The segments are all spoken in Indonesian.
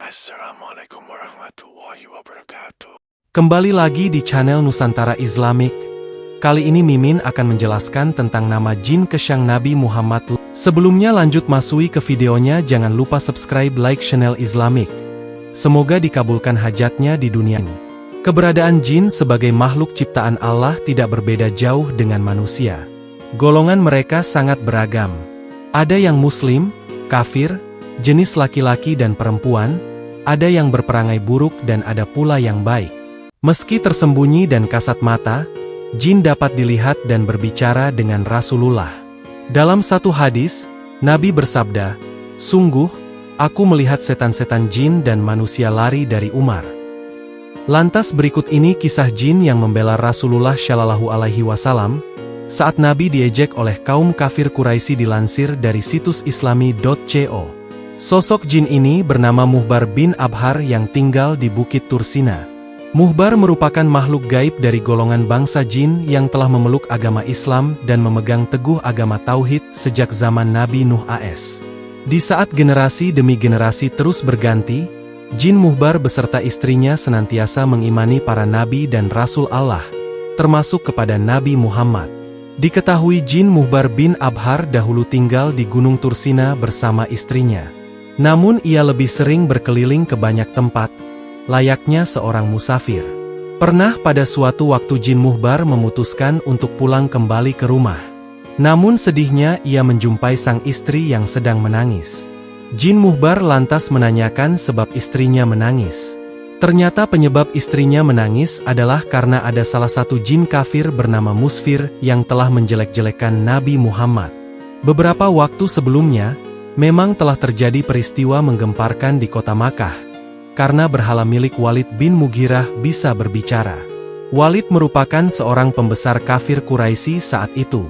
Assalamualaikum warahmatullahi wabarakatuh. Kembali lagi di channel Nusantara Islamik. Kali ini Mimin akan menjelaskan tentang nama jin kesyang Nabi Muhammad. Sebelumnya lanjut masuk ke videonya, jangan lupa subscribe, like channel Islamik. Semoga dikabulkan hajatnya di dunia. Keberadaan jin sebagai makhluk ciptaan Allah tidak berbeda jauh dengan manusia. Golongan mereka sangat beragam. Ada yang muslim, kafir, jenis laki-laki dan perempuan, ada yang berperangai buruk dan ada pula yang baik. Meski tersembunyi dan kasat mata, jin dapat dilihat dan berbicara dengan Rasulullah. Dalam satu hadis, Nabi bersabda, "Sungguh, aku melihat setan-setan jin dan manusia lari dari Umar." Lantas berikut ini kisah jin yang membela Rasulullah Shallallahu Alaihi Wasallam saat Nabi diejek oleh kaum kafir Quraisy, dilansir dari situs islami.co. Sosok jin ini bernama Muhbar bin Abhar yang tinggal di Bukit Tursina. Muhbar merupakan makhluk gaib dari golongan bangsa jin yang telah memeluk agama Islam dan memegang teguh agama Tauhid sejak zaman Nabi Nuh AS. Di saat generasi demi generasi terus berganti, jin Muhbar beserta istrinya senantiasa mengimani para nabi dan Rasul Allah, termasuk kepada Nabi Muhammad. Diketahui jin Muhbar bin Abhar dahulu tinggal di Gunung Tursina bersama istrinya. Namun ia lebih sering berkeliling ke banyak tempat, layaknya seorang musafir. Pernah pada suatu waktu jin Muhbar memutuskan untuk pulang kembali ke rumah. Namun sedihnya ia menjumpai sang istri yang sedang menangis. Jin Muhbar lantas menanyakan sebab istrinya menangis. Ternyata penyebab istrinya menangis adalah karena ada salah satu jin kafir bernama Musfir yang telah menjelek-jelekan Nabi Muhammad. Beberapa waktu sebelumnya, memang telah terjadi peristiwa menggemparkan di kota Makkah, karena berhala milik Walid bin Mughirah bisa berbicara. Walid merupakan seorang pembesar kafir Quraisy saat itu.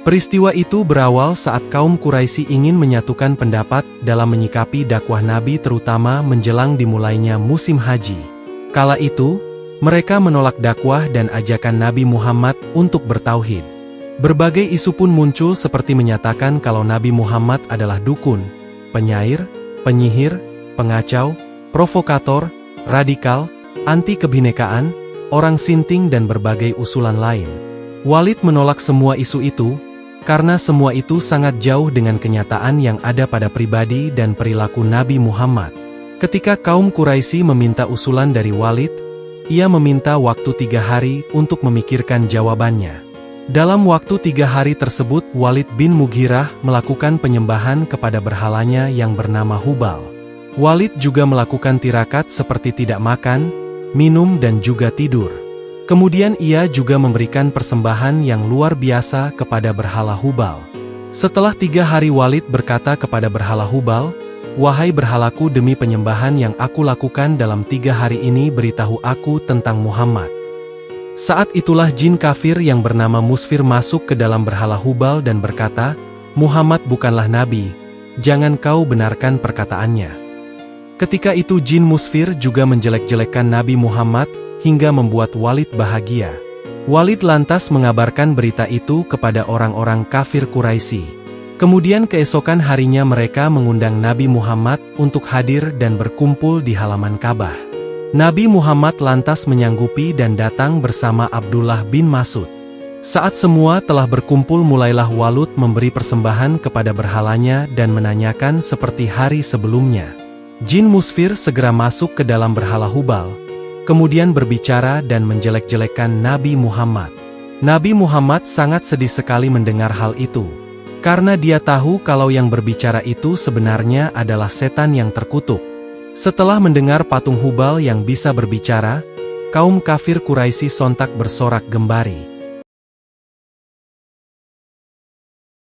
Peristiwa itu berawal saat kaum Quraisy ingin menyatukan pendapat dalam menyikapi dakwah Nabi, terutama menjelang dimulainya musim haji. Kala itu, mereka menolak dakwah dan ajakan Nabi Muhammad untuk bertauhid. Berbagai isu pun muncul seperti menyatakan kalau Nabi Muhammad adalah dukun, penyair, penyihir, pengacau, provokator, radikal, anti kebinekaan, orang sinting dan berbagai usulan lain. Walid menolak semua isu itu, karena semua itu sangat jauh dengan kenyataan yang ada pada pribadi dan perilaku Nabi Muhammad. Ketika kaum Quraisy meminta usulan dari Walid, ia meminta waktu 3 hari untuk memikirkan jawabannya. Dalam waktu 3 hari tersebut, Walid bin Mughirah melakukan penyembahan kepada berhalanya yang bernama Hubal. Walid juga melakukan tirakat seperti tidak makan, minum dan juga tidur. Kemudian ia juga memberikan persembahan yang luar biasa kepada berhala Hubal. Setelah 3 hari Walid berkata kepada berhala Hubal, "Wahai berhalaku, demi penyembahan yang aku lakukan dalam 3 hari ini, beritahu aku tentang Muhammad." Saat itulah jin kafir yang bernama Musfir masuk ke dalam berhala Hubal dan berkata, "Muhammad bukanlah nabi, jangan kau benarkan perkataannya." Ketika itu jin Musfir juga menjelek-jelekan Nabi Muhammad, hingga membuat Walid bahagia. Walid lantas mengabarkan berita itu kepada orang-orang kafir Quraisy. Kemudian keesokan harinya mereka mengundang Nabi Muhammad untuk hadir dan berkumpul di halaman Ka'bah. Nabi Muhammad lantas menyanggupi dan datang bersama Abdullah bin Mas'ud. Saat semua telah berkumpul, mulailah Walid memberi persembahan kepada berhalanya dan menanyakan seperti hari sebelumnya. Jin Musfir segera masuk ke dalam berhala Hubal, kemudian berbicara dan menjelek-jelekan Nabi Muhammad. Nabi Muhammad sangat sedih sekali mendengar hal itu, karena dia tahu kalau yang berbicara itu sebenarnya adalah setan yang terkutuk. Setelah mendengar patung Hubal yang bisa berbicara, kaum kafir Quraisy sontak bersorak gembari.